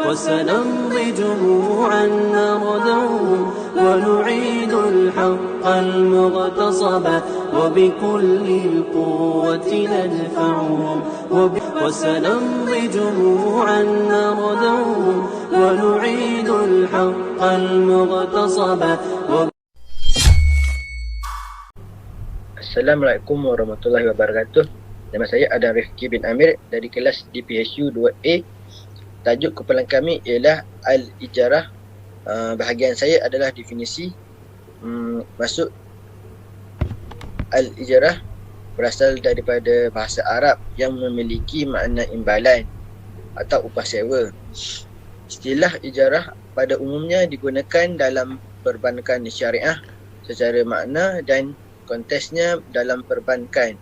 وسنمضي جموعا نردعهم ونعيد الحق المغتصب وبكل القوة ندفعهم وسنمضي جموعا نردعهم ونعيد الحق المغتصب. Assalamualaikum warahmatullahi wabarakatuh. Nama saya Adam Rifki bin Amir dari kelas DPHU 2A. Tajuk kumpulan kami ialah Al-Ijarah. Bahagian saya adalah definisi. Masuk Al-Ijarah berasal daripada bahasa Arab yang memiliki makna imbalan atau upah sewa. Istilah ijarah pada umumnya digunakan dalam perbankan syariah secara makna dan konteksnya dalam perbankan.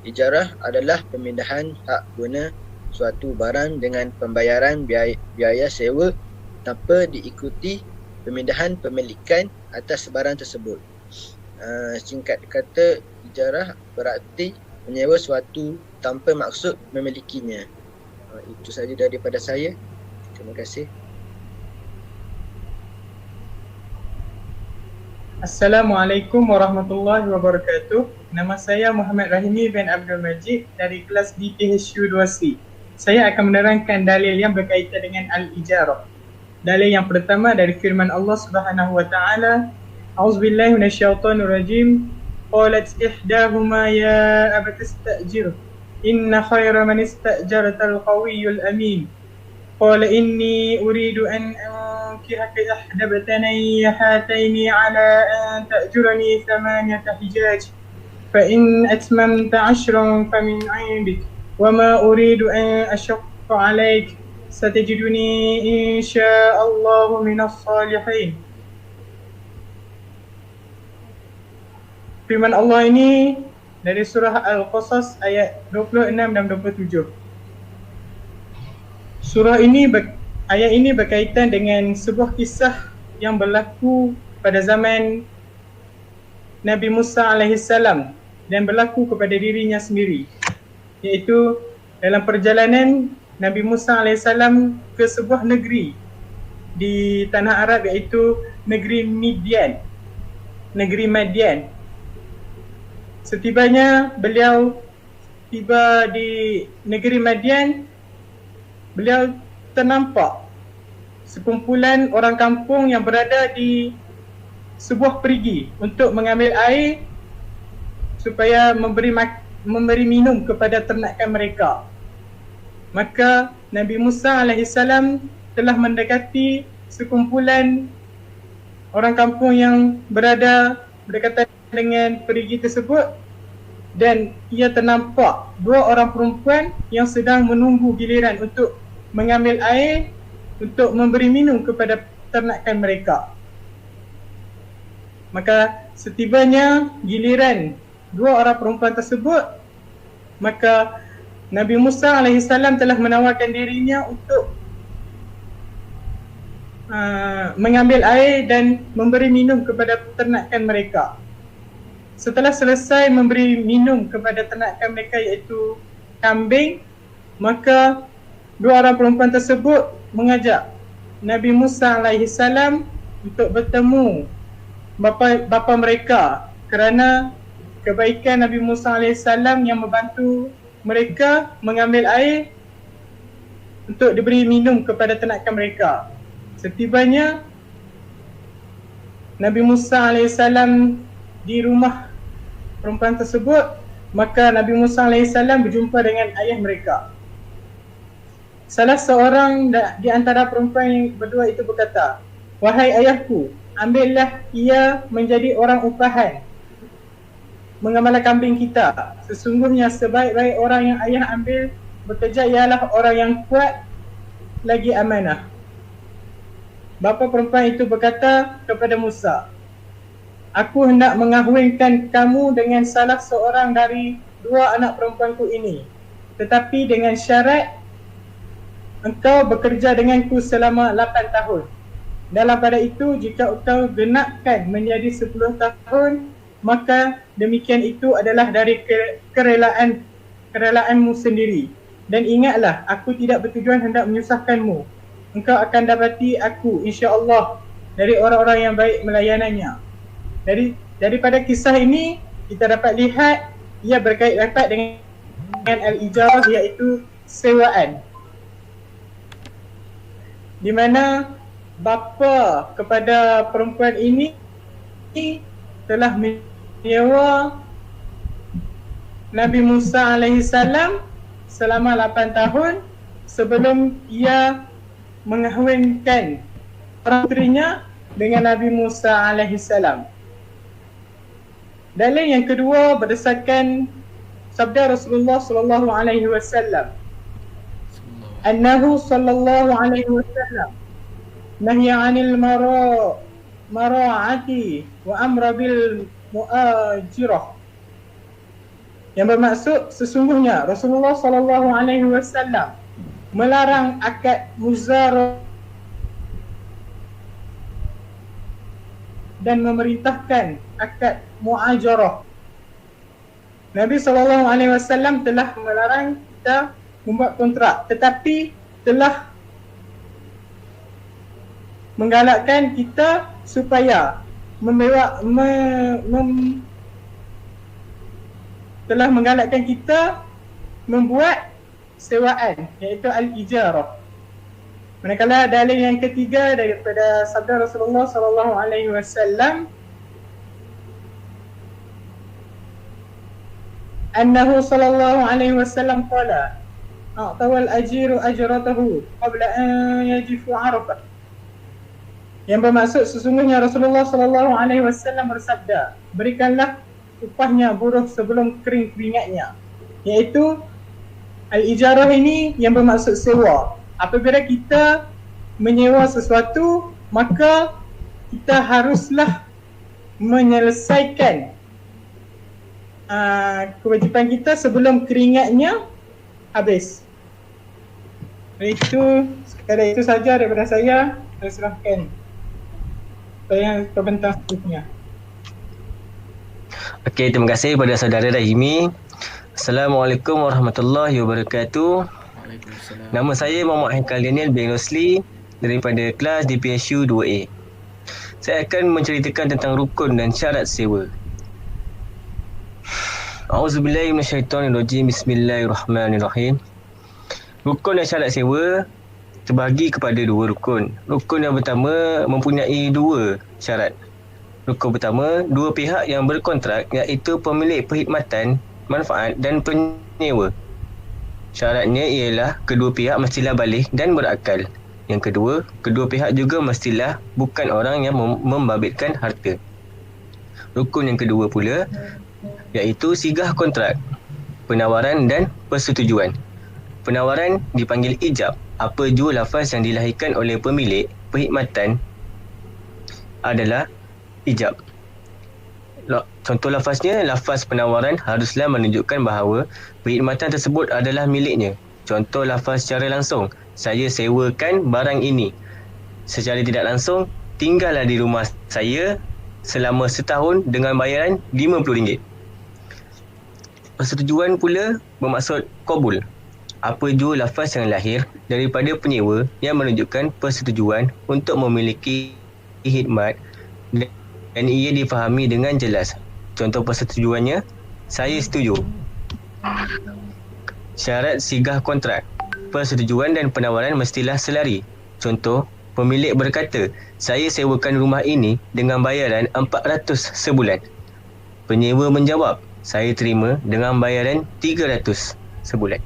Ijarah adalah pemindahan hak guna suatu barang dengan pembayaran biaya sewa tanpa diikuti pemindahan pemilikan atas barang tersebut. Singkat kata, ijarah berarti menyewa suatu tanpa maksud memilikinya. Itu sahaja daripada saya. Terima kasih. Assalamualaikum warahmatullahi wabarakatuh. Nama saya Muhammad Rahimi bin Abdul Majid dari kelas DPHU 2C. Saya akan menerangkan dalil yang berkaitan dengan Al-Ijarah. Dalil yang pertama dari firman Allah Subhanahu wa taala, A'udzubillahi minasyaitonir rajim. Qalat ihdahuma ya abati istajir. Inna khayra man istajartal qawiyyul amin. Qala inni uridu an أنكحك إحدى ابنتي هاتين على أن تأجرني 8 حجاج فإن أتممت 10 فمن عندك وما أريد أن أشق عليك ستجدني إن شاء الله من الصالحين. Firman Allah ini dari surah Al-Qasas ayat 26 dan 27. Ayat ini berkaitan dengan sebuah kisah yang berlaku pada zaman Nabi Musa alaihissalam dan berlaku kepada dirinya sendiri, iaitu dalam perjalanan Nabi Musa alaihissalam ke sebuah negeri di tanah Arab, iaitu negeri Madian. Setibanya beliau tiba di negeri Madian, beliau ternampak sekumpulan orang kampung yang berada di sebuah perigi untuk mengambil air supaya memberi minum kepada ternakan mereka. Maka Nabi Musa alaihissalam telah mendekati sekumpulan orang kampung yang berada berdekatan dengan perigi tersebut, dan ia ternampak 2 orang perempuan yang sedang menunggu giliran untuk mengambil air untuk memberi minum kepada ternakan mereka. Maka setibanya giliran 2 orang perempuan tersebut, maka Nabi Musa alaihissalam telah menawarkan dirinya untuk mengambil air dan memberi minum kepada ternakan mereka. Setelah selesai memberi minum kepada ternakan mereka, iaitu kambing, maka 2 orang perempuan tersebut mengajak Nabi Musa alaihissalam untuk bertemu bapa mereka kerana kebaikan Nabi Musa alaihissalam yang membantu mereka mengambil air untuk diberi minum kepada ternakan mereka. Setibanya Nabi Musa alaihissalam di rumah perempuan tersebut, maka Nabi Musa alaihissalam berjumpa dengan ayah mereka. Salah seorang di antara perempuan yang berdua itu berkata, "Wahai ayahku, ambillah ia menjadi orang upahan mengamal kambing kita. Sesungguhnya sebaik-baik orang yang ayah ambil bekerja ialah orang yang kuat lagi amanah." Bapa perempuan itu berkata kepada Musa, "Aku hendak mengahwinkan kamu dengan salah seorang dari 2 anak perempuanku ini, tetapi dengan syarat engkau bekerja denganku selama 8 tahun. Dalam pada itu, jika engkau genapkan menjadi 10 tahun, maka demikian itu adalah dari kerelaanmu sendiri. Dan ingatlah, aku tidak bertujuan hendak menyusahkanmu. engkau akan dapati aku insya-Allah dari orang-orang yang baik melayanannya. Daripada kisah ini kita dapat lihat ia berkait rapat dengan al-ijarah, iaitu sewaan, di mana bapa kepada perempuan ini telah menyewa Nabi Musa alaihissalam selama 8 tahun sebelum ia mengahwinkan putrinya dengan Nabi Musa alaihissalam. Dalil yang kedua berdasarkan sabda Rasulullah sallallahu alaihi wasallam, annahu sallallahu alaihi wasallam nahya 'anil mara'ati wa amra bil muajirah, yang bermaksud sesungguhnya Rasulullah sallallahu alaihi wasallam melarang akad muzarah dan memerintahkan akad muajarah. Nabi SAW telah melarang kita membuat kontrak, tetapi telah menggalakkan kita supaya telah menggalakkan kita membuat sewaan, iaitu al-ijarah. Manakala dalil yang ketiga daripada sabda Rasulullah sallallahu alaihi wasallam, annahu sallallahu alaihi wasallam qala a'tawal ajiru ajratahu qabla an yajifu arafah, yang bermaksud sesungguhnya Rasulullah sallallahu alaihi wasallam bersabda, berikanlah upahnya buruh sebelum kering keringatnya, iaitu al-ijarah ini yang bermaksud sewa. Apabila kita menyewa sesuatu, maka kita haruslah menyelesaikan kewajipan kita sebelum keringatnya habis. Itu sekadar itu saja daripada saya. Saya serahkan yang pembentang seterusnya. Okey, terima kasih kepada saudara Rahimi. Assalamualaikum warahmatullahi wabarakatuh. Nama saya Muhammad Haikal Daniel bin Rosli daripada kelas DPSU 2A. Saya akan menceritakan tentang rukun dan syarat sewa. A'udzubillahi minasyaitonirrajim. Bismillahirrahmanirrahim. Rukun dan syarat sewa terbahagi kepada dua rukun. Rukun yang pertama mempunyai dua syarat. Rukun pertama, dua pihak yang berkontrak, iaitu pemilik perkhidmatan, manfaat dan penyewa. Syaratnya ialah kedua pihak mestilah baligh dan berakal. Yang kedua, kedua pihak juga mestilah bukan orang yang membabitkan harta. Rukun yang kedua pula iaitu sigah kontrak, penawaran dan persetujuan. Penawaran dipanggil ijab. Apa jua lafaz yang dilahirkan oleh pemilik perkhidmatan adalah ijab. Contoh lafaznya, lafaz penawaran haruslah menunjukkan bahawa perkhidmatan tersebut adalah miliknya. Contoh lafaz secara langsung, saya sewakan barang ini. Secara tidak langsung, tinggallah di rumah saya selama setahun dengan bayaran RM50. Persetujuan pula bermaksud qabul. Apa jua lafaz yang lahir daripada penyewa yang menunjukkan persetujuan untuk memiliki khidmat dan ia difahami dengan jelas. Contoh persetujuannya, saya setuju. Syarat sigah kontrak, persetujuan dan penawaran mestilah selari. Contoh, pemilik berkata, saya sewakan rumah ini dengan bayaran 400 sebulan. Penyewa menjawab, saya terima dengan bayaran 300 sebulan.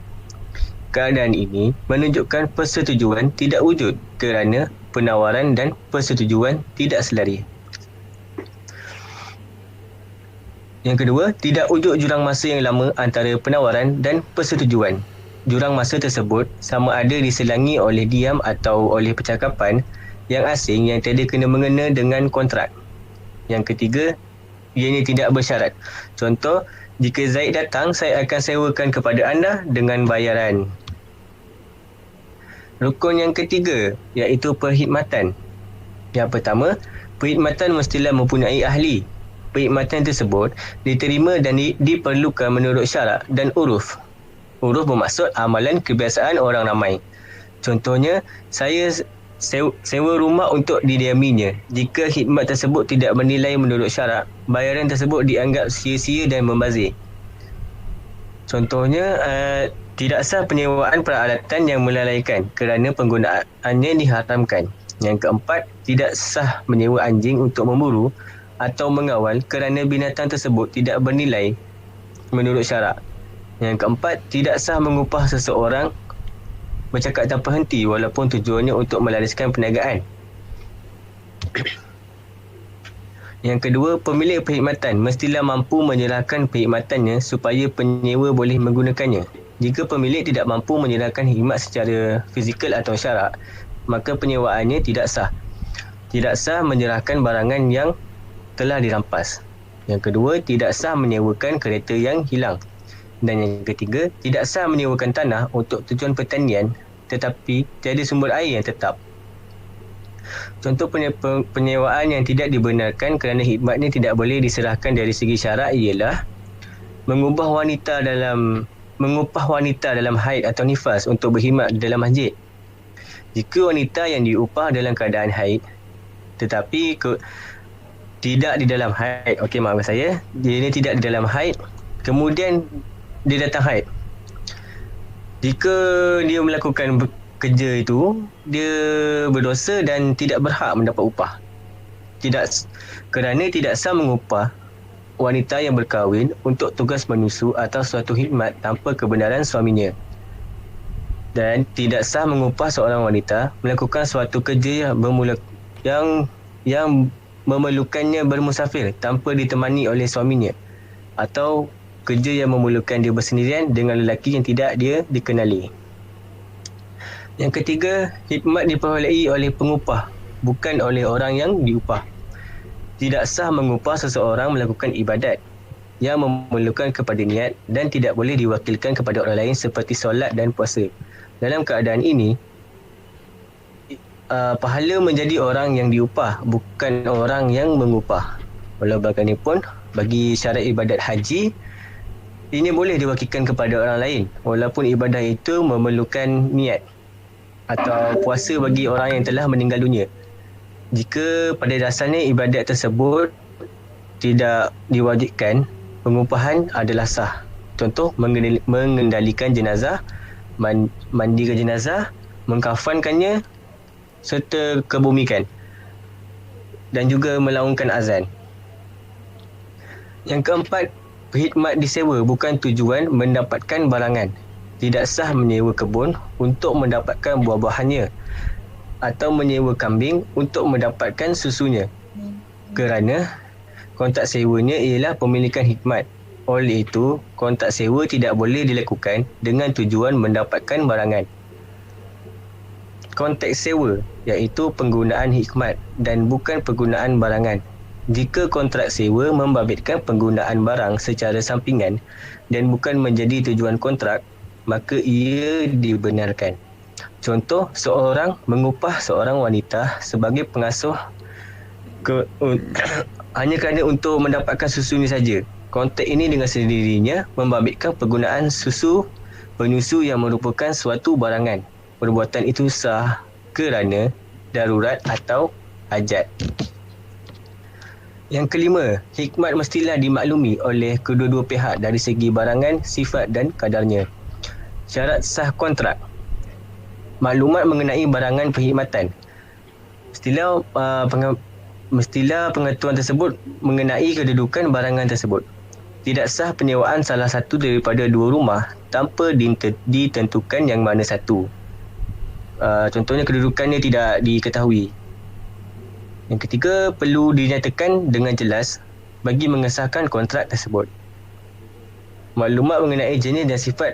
Keadaan ini menunjukkan persetujuan tidak wujud kerana penawaran dan persetujuan tidak selari. Yang kedua, tidak wujud jurang masa yang lama antara penawaran dan persetujuan. Jurang masa tersebut sama ada diselangi oleh diam atau oleh percakapan yang asing yang tiada kena-mengena dengan kontrak. Yang ketiga, ianya tidak bersyarat. Contoh, jika Zaid datang, saya akan sewakan kepada anda dengan bayaran. Rukun yang ketiga, iaitu perkhidmatan. Yang pertama, perkhidmatan mestilah mempunyai ahli. Perkhidmatan tersebut diterima dan diperlukan menurut syarak dan uruf. Uruf bermaksud amalan kebiasaan orang ramai. Contohnya, saya sewa rumah untuk didiaminya. Jika khidmat tersebut tidak bernilai menurut syarat, bayaran tersebut dianggap sia-sia dan membazir. Contohnya, tidak sah penyewaan peralatan yang melalaikan kerana penggunaannya diharamkan. Yang keempat, tidak sah menyewa anjing untuk memburu atau mengawal kerana binatang tersebut tidak bernilai menurut syarak. Yang keempat, tidak sah mengupah seseorang bercakap tanpa henti walaupun tujuannya untuk melariskan perniagaan. Yang kedua, pemilik perkhidmatan mestilah mampu menyerahkan perkhidmatannya supaya penyewa boleh menggunakannya. Jika pemilik tidak mampu menyerahkan khidmat secara fizikal atau syarak, maka penyewaannya tidak sah. Tidak sah menyerahkan barangan yang telah dirampas. Yang kedua, tidak sah menyewakan kereta yang hilang. Dan yang ketiga, tidak sah menyewakan tanah untuk tujuan pertanian tetapi tiada sumber air yang tetap. Contoh penyewaan yang tidak dibenarkan kerana khidmatnya tidak boleh diserahkan dari segi syarak ialah mengupah wanita dalam haid atau nifas untuk berkhidmat dalam masjid. Jika wanita yang diupah dalam keadaan haid tetapi tidak di dalam haid, maaf saya, dia tidak di dalam haid, kemudian dia datang haid. Jika dia melakukan kerja itu, dia berdosa dan tidak berhak mendapat upah. Kerana tidak sah mengupah wanita yang berkahwin untuk tugas menyusu atau suatu khidmat tanpa kebenaran suaminya. Dan tidak sah mengupah seorang wanita melakukan suatu kerja yang memerlukannya bermusafir tanpa ditemani oleh suaminya, atau kerja yang memerlukan dia bersendirian dengan lelaki yang tidak dia dikenali. Yang ketiga, khidmat diperolehi oleh pengupah, bukan oleh orang yang diupah. Tidak sah mengupah seseorang melakukan ibadat yang memerlukan kepada niat dan tidak boleh diwakilkan kepada orang lain seperti solat dan puasa. Dalam keadaan ini, pahala menjadi orang yang diupah, bukan orang yang mengupah. Walau bagaimanapun, bagi syarat ibadat haji, ini boleh diwakilkan kepada orang lain walaupun ibadah itu memerlukan niat, atau puasa bagi orang yang telah meninggal dunia. Jika pada dasarnya ibadat tersebut tidak diwajibkan, pengupahan adalah sah. Contoh, mengendalikan jenazah, mandikan jenazah, mengkafankannya serta kebumikan, dan juga melaungkan azan. Yang keempat, khidmat disewa bukan tujuan mendapatkan barangan. Tidak sah menyewa kebun untuk mendapatkan buah-buahannya atau menyewa kambing untuk mendapatkan susunya, kerana kontrak sewanya ialah pemilikan khidmat. Oleh itu, kontrak sewa tidak boleh dilakukan dengan tujuan mendapatkan barangan. Konteks sewa iaitu penggunaan khidmat dan bukan penggunaan barangan. Jika kontrak sewa membabitkan penggunaan barang secara sampingan dan bukan menjadi tujuan kontrak, maka ia dibenarkan. Contoh, seorang mengupah seorang wanita sebagai pengasuh hanya kerana untuk mendapatkan susunya saja. Kontrak ini dengan sendirinya membabitkan penggunaan penyusu yang merupakan suatu barangan. Perbuatan itu sah kerana darurat atau hajat. Yang kelima, hikmat mestilah dimaklumi oleh kedua-dua pihak dari segi barangan, sifat dan kadarnya. Syarat sah kontrak. Maklumat mengenai barangan perkhidmatan. Mestilah pengetahuan tersebut mengenai kedudukan barangan tersebut. Tidak sah penyewaan salah satu daripada dua rumah tanpa ditentukan yang mana satu. Contohnya, kedudukannya tidak diketahui. Yang ketiga, perlu dinyatakan dengan jelas bagi mengesahkan kontrak tersebut. Maklumat mengenai jenis dan sifat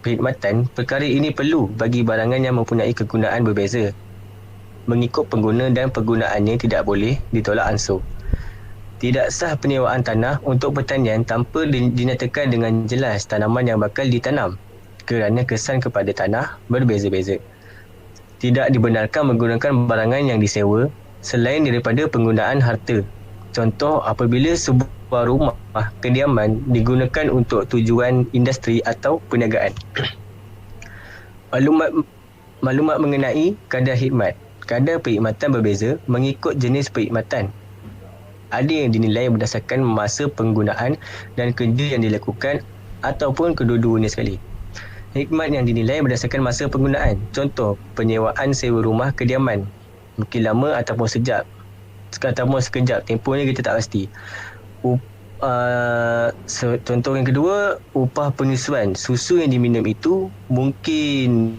perkhidmatan perkara ini perlu bagi barangan yang mempunyai kegunaan berbeza. Mengikut pengguna dan penggunaannya tidak boleh ditolak ansur. Tidak sah penyewaan tanah untuk pertanian tanpa dinyatakan dengan jelas tanaman yang bakal ditanam, kerana kesan kepada tanah berbeza-beza. Tidak dibenarkan menggunakan barangan yang disewa selain daripada penggunaan harta. Contoh, apabila sebuah rumah kediaman digunakan untuk tujuan industri atau perniagaan. Maklumat mengenai kadar khidmat. Kadar perkhidmatan berbeza mengikut jenis perkhidmatan. Ada yang dinilai berdasarkan masa penggunaan dan kerja yang dilakukan ataupun kedua-duanya sekali. Khidmat yang dinilai berdasarkan masa penggunaan. Contoh, penyewaan sewa rumah kediaman. Mungkin lama ataupun sekejap. Tempohnya kita tak pasti. Contoh yang kedua, upah penyusuan. Susu yang diminum itu mungkin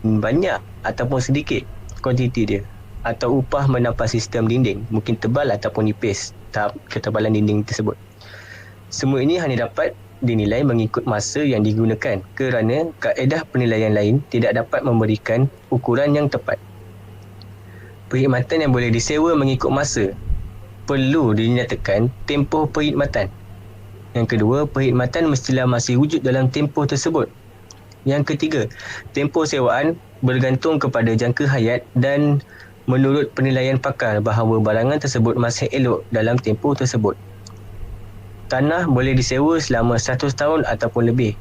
banyak ataupun sedikit kuantiti dia. Atau upah menampas sistem dinding, mungkin tebal ataupun nipis tahap ketebalan dinding tersebut. Semua ini hanya dapat dinilai mengikut masa yang digunakan kerana kaedah penilaian lain tidak dapat memberikan ukuran yang tepat. Perkhidmatan yang boleh disewa mengikut masa. Perlu dinyatakan tempoh perkhidmatan. Yang kedua, perkhidmatan mestilah masih wujud dalam tempoh tersebut. Yang ketiga, tempoh sewaan bergantung kepada jangka hayat dan menurut penilaian pakar bahawa barangan tersebut masih elok dalam tempoh tersebut. Tanah boleh disewa selama 100 tahun ataupun lebih.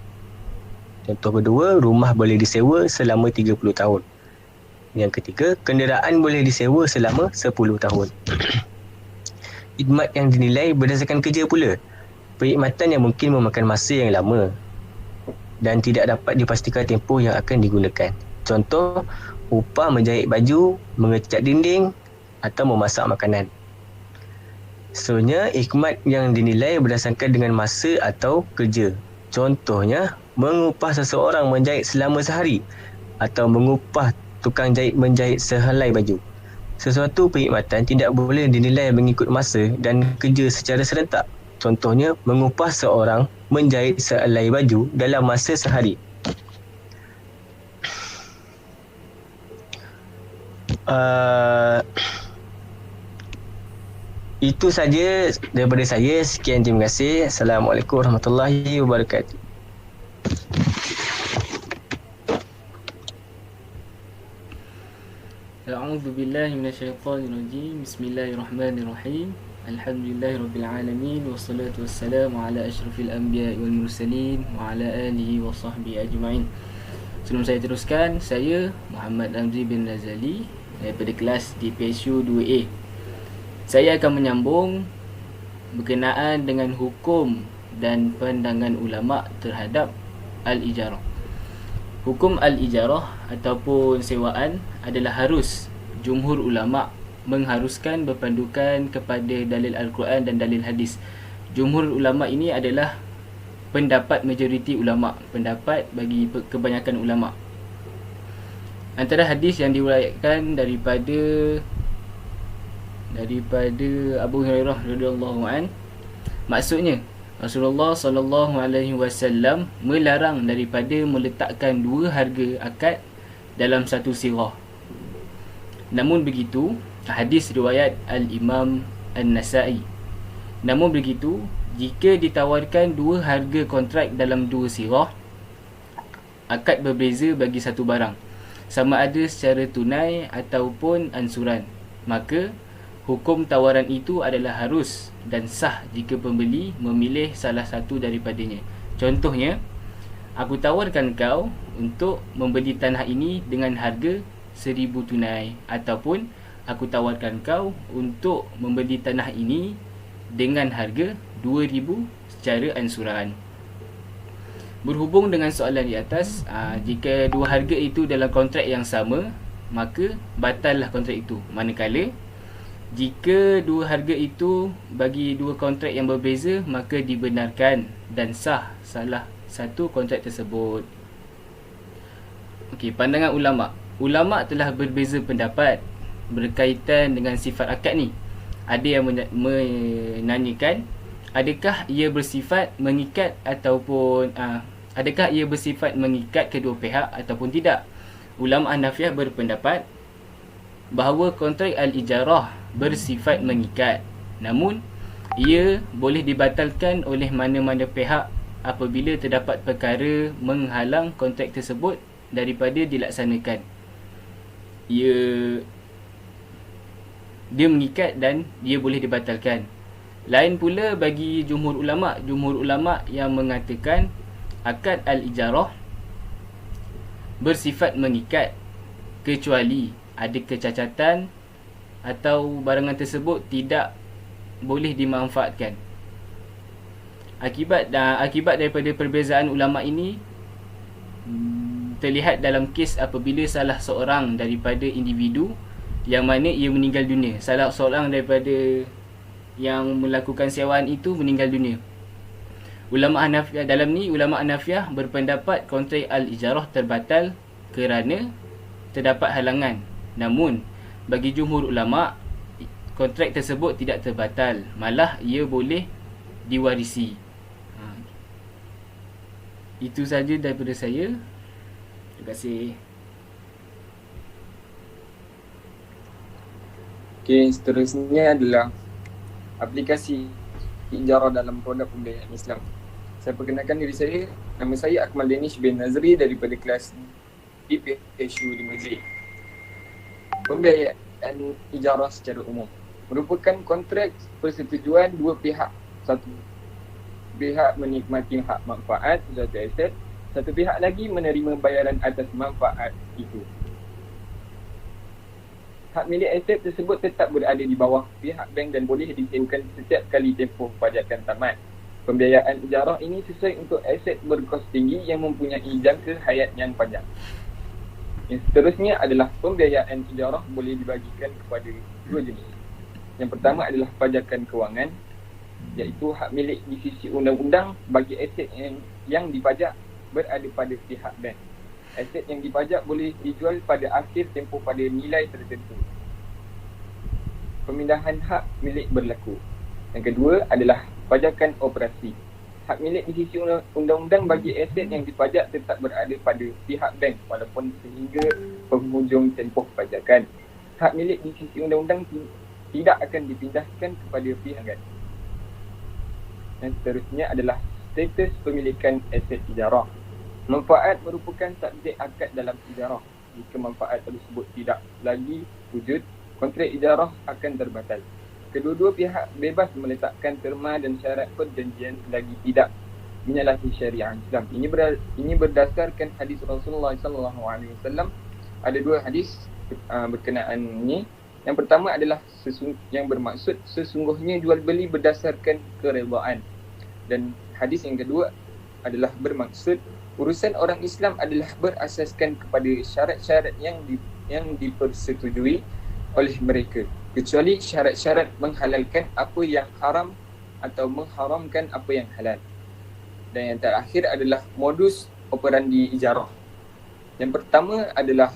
Contoh kedua, rumah boleh disewa selama 30 tahun. Yang ketiga, kenderaan boleh disewa selama 10 tahun. Khidmat yang dinilai berdasarkan kerja pula. Perkhidmatan yang mungkin memakan masa yang lama dan tidak dapat dipastikan tempoh yang akan digunakan. Contoh, upah menjahit baju, mengecat dinding atau memasak makanan. Seterusnya, khidmat yang dinilai berdasarkan dengan masa atau kerja. Contohnya, mengupah seseorang menjahit selama sehari atau mengupah tukang jahit menjahit sehelai baju. Sesuatu perkhidmatan tidak boleh dinilai mengikut masa dan kerja secara serentak. Contohnya, mengupah seorang menjahit sehelai baju dalam masa sehari. Itu saja daripada saya. Sekian, terima kasih. Assalamualaikum warahmatullahi wabarakatuh. A'udzu billahi minasyaitonir rajim. Bismillahirrahmanirrahim. Alhamdulillahirabbil alamin wassalatu wassalamu ala asyrafil anbiya'i wal mursalin wa ala alihi wa sahbihi ajma'in. Sebelum saya teruskan, saya Muhammad Ramzi bin Razali daripada kelas di PSU 2A. Saya akan menyambung berkenaan dengan hukum dan pandangan ulama terhadap al-ijarah. Hukum al-ijarah ataupun sewaan adalah harus. Jumhur ulama mengharuskan berpandukan kepada dalil Al-Quran dan dalil hadis. Jumhur ulama ini adalah pendapat majoriti ulama, pendapat bagi kebanyakan ulama. Antara hadis yang diriwayatkan daripada Abu Hurairah radhiyallahu an, maksudnya Rasulullah sallallahu alaihi wasallam melarang daripada meletakkan dua harga akad dalam satu sirah. Namun begitu, hadis riwayat Al-Imam An-Nasa'i. Namun begitu, jika ditawarkan dua harga kontrak dalam dua sirah, akad berbeza bagi satu barang, sama ada secara tunai ataupun ansuran, maka hukum tawaran itu adalah harus dan sah jika pembeli memilih salah satu daripadanya. Contohnya, aku tawarkan kau untuk membeli tanah ini dengan harga 1,000 tunai, ataupun aku tawarkan kau untuk membeli tanah ini dengan harga 2,000 secara ansuran. Berhubung dengan soalan di atas, jika dua harga itu dalam kontrak yang sama, maka batallah kontrak itu. Manakala jika dua harga itu bagi dua kontrak yang berbeza, maka dibenarkan dan sah salah satu kontrak tersebut. Okey, pandangan ulama. Ulama telah berbeza pendapat berkaitan dengan sifat akad ni. Ada yang menanyakan, adakah ia bersifat mengikat ataupun adakah ia bersifat mengikat kedua pihak ataupun tidak. Ulama Hanafiyah berpendapat bahawa kontrak al-ijarah bersifat mengikat, namun ia boleh dibatalkan oleh mana-mana pihak apabila terdapat perkara menghalang kontrak tersebut daripada dilaksanakan. Dia mengikat dan dia boleh dibatalkan. Lain pula bagi jumhur ulama yang mengatakan akad al-ijarah bersifat mengikat, kecuali ada kecacatan atau barangan tersebut tidak boleh dimanfaatkan. Akibat daripada perbezaan ulama ini terlihat dalam kes apabila salah seorang daripada individu yang mana ia meninggal dunia. Salah seorang daripada yang melakukan sewaan itu meninggal dunia. Ulama Hanafiah berpendapat kontrak al-ijarah terbatal kerana terdapat halangan. Namun bagi jumhur ulama, kontrak tersebut tidak terbatal, malah ia boleh diwarisi. Itu saja daripada saya. Terima kasih. Okey, seterusnya adalah aplikasi ijarah dalam produk pembiayaan Islam. Saya perkenalkan diri saya. Nama saya Akmal Danish bin Nazri daripada kelas di PHU 5J. Pembiayaan ijarah secara umum merupakan kontrak persetujuan dua pihak. Satu pihak menikmati hak manfaat suatu aset, satu pihak lagi menerima bayaran atas manfaat itu. Hak milik aset tersebut tetap berada di bawah pihak bank dan boleh disewakan setiap kali tempoh pajakan tamat. Pembiayaan ijarah ini sesuai untuk aset berkos tinggi yang mempunyai jangka hayat yang panjang. Yang seterusnya adalah pembiayaan ijarah boleh dibagikan kepada dua jenis. Yang pertama adalah pajakan kewangan, iaitu hak milik di sisi undang-undang bagi aset yang dipajak berada pada pihak bank. Aset yang dipajak boleh dijual pada akhir tempoh pada nilai tertentu. Pemindahan hak milik berlaku. Yang kedua adalah pajakan operasi. Hak milik di sisi undang-undang bagi aset yang dipajak tetap berada pada pihak bank walaupun sehingga penghujung tempoh pajakan. Hak milik di sisi undang-undang tidak akan dipindahkan kepada pihak bank. Dan seterusnya adalah status pemilikan aset ijarah. Manfaat merupakan subjek akad dalam ijarah. Jika manfaat tersebut tidak lagi wujud, kontrak ijarah akan terbatal. Kedua-dua pihak bebas meletakkan terma dan syarat perjanjian selagi tidak menyalahi syariat Islam. Ini berdasarkan hadis Rasulullah SAW. Ada dua hadis berkenaan ini. Yang pertama adalah yang bermaksud sesungguhnya jual beli berdasarkan keredaan. Dan hadis yang kedua adalah bermaksud urusan orang Islam adalah berasaskan kepada syarat-syarat yang dipersetujui oleh mereka, kecuali syarat-syarat menghalalkan apa yang haram atau mengharamkan apa yang halal. Dan yang terakhir adalah modus operandi ijarah. Yang pertama adalah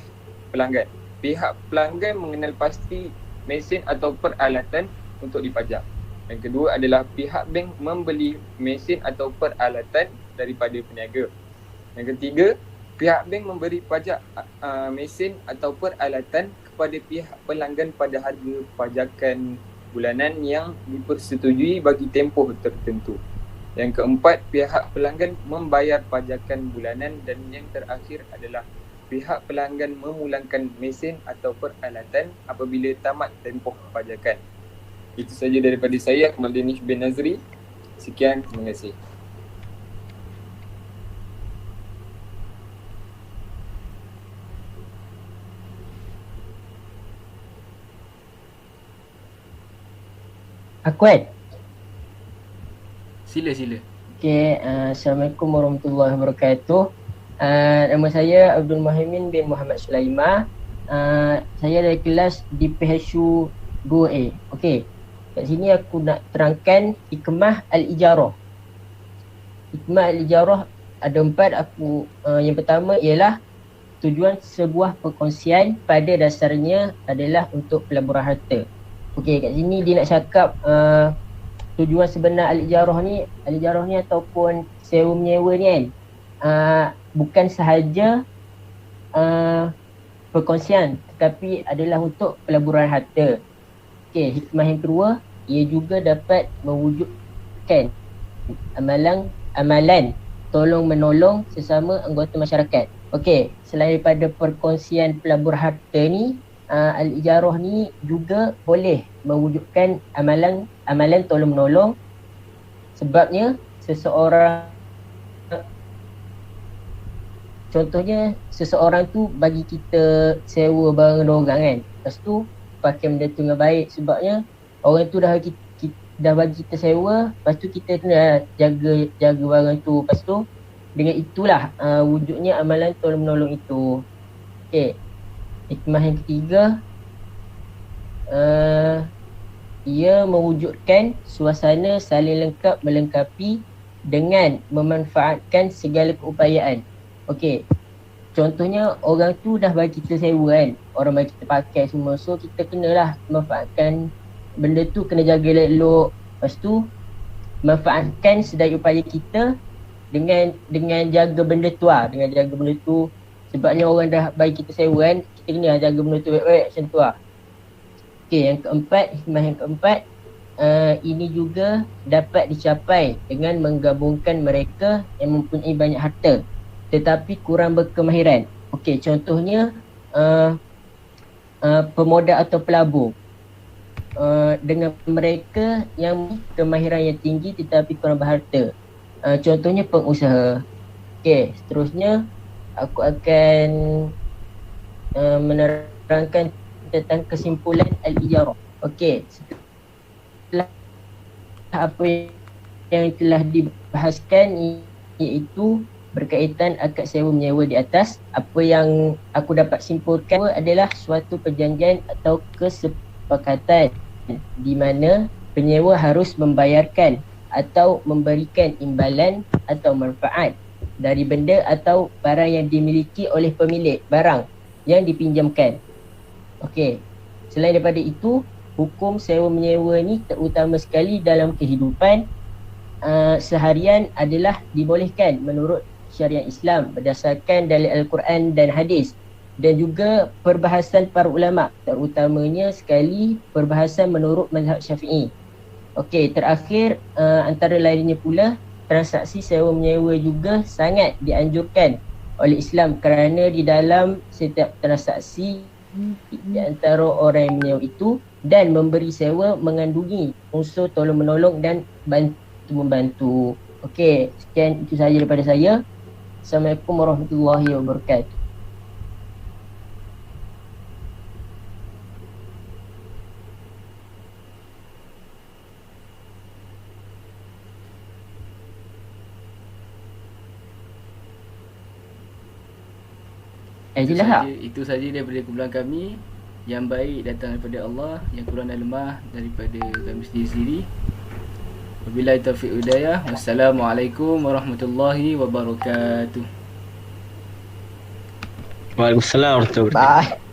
pelanggan. Pihak pelanggan mengenal pasti mesin atau peralatan untuk dipajak. Yang kedua adalah pihak bank membeli mesin atau peralatan daripada peniaga. Yang ketiga, pihak bank memberi pajak mesin atau peralatan kepada pihak pelanggan pada harga pajakan bulanan yang dipersetujui bagi tempoh tertentu. Yang keempat, pihak pelanggan membayar pajakan bulanan. Dan yang terakhir adalah pihak pelanggan memulangkan mesin atau peralatan apabila tamat tempoh pajakan. Itu saja daripada saya, Akmal Danish bin Nazri. Sekian, terima kasih. Akwat. Sila. Okey, Assalamualaikum warahmatullahi wabarakatuh. Nama saya Abdul Muhaimin bin Muhammad Sulaiman. Saya dari kelas di PHU 2A. Okey. Kat sini aku nak terangkan hikmah al-ijarah. Hikmah al-ijarah ada 4. Yang pertama ialah tujuan sebuah perkongsian pada dasarnya adalah untuk pelaburan harta. Okey, kat sini dia nak cakap tujuan sebenar al-ijarah ni ataupun sewa menyewa ni kan, bukan sahaja perkongsian tetapi adalah untuk pelaburan harta. Okey, hikmah yang kedua, ia juga dapat mewujudkan amalan tolong menolong sesama anggota masyarakat. Okey, selain daripada perkongsian pelaburan harta ni, al-ijarah ni juga boleh mewujudkan amalan tolong menolong. Sebabnya seseorang contohnya seseorang tu bagi kita sewa barang orang kan. Lepas tu pakai benda tu dengan baik, sebabnya orang tu dah bagi kita sewa, lepas tu kita kena jaga barang tu. Lepas tu dengan itulah wujudnya amalan tolong menolong itu. Okey. Hikmah yang ketiga, ia mewujudkan suasana saling lengkap melengkapi dengan memanfaatkan segala keupayaan. Okey. Contohnya orang tu dah bagi kita sewa kan, orang bagi kita pakai semua, so kita kenalah manfaatkan benda tu, kena jaga elok. Lepas tu manfaatkan sedaya upaya kita dengan jaga benda tu lah, dengan jaga benda tu. Sebabnya orang dah bagi kita sewa kan, kita kena jaga benda tu baik-baik macam tu lah. Okey, yang keempat, hikmah yang keempat, ini juga dapat dicapai dengan menggabungkan mereka yang mempunyai banyak harta tetapi kurang berkemahiran. Okey, contohnya pemodal atau pelabur dengan mereka yang kemahiran yang tinggi tetapi kurang berharta. Contohnya pengusaha. Okey, seterusnya aku akan menerangkan tentang kesimpulan al-ijarah. Okey, setelah apa yang telah dibahaskan iaitu berkaitan akad sewa menyewa di atas, apa yang aku dapat simpulkan adalah suatu perjanjian atau kesepakatan di mana penyewa harus membayarkan atau memberikan imbalan atau manfaat dari benda atau barang yang dimiliki oleh pemilik barang yang dipinjamkan. Okey, selain daripada itu, hukum sewa menyewa ni terutama sekali dalam kehidupan seharian adalah dibolehkan menurut syariat Islam berdasarkan dalil Al-Quran dan hadis, dan juga perbahasan para ulama, terutamanya sekali perbahasan menurut mazhab Syafi'i. Okey, terakhir antara lainnya pula, transaksi sewa menyewa juga sangat dianjurkan oleh Islam kerana di dalam setiap transaksi di antara orang yang menyewa itu dan memberi sewa mengandungi unsur tolong menolong dan bantu membantu. Okey, sekian itu sahaja daripada saya. Assalamualaikum warahmatullahi wabarakatuh. Itu saja daripada kumpulan kami. Yang baik datang daripada Allah, yang kurang dan lemah daripada kami sendiri. Wabillahi taufiq hidayah. Wassalamualaikum warahmatullahi wabarakatuh. Waalaikumsalam warahmatullahi wabarakatuh. Bye.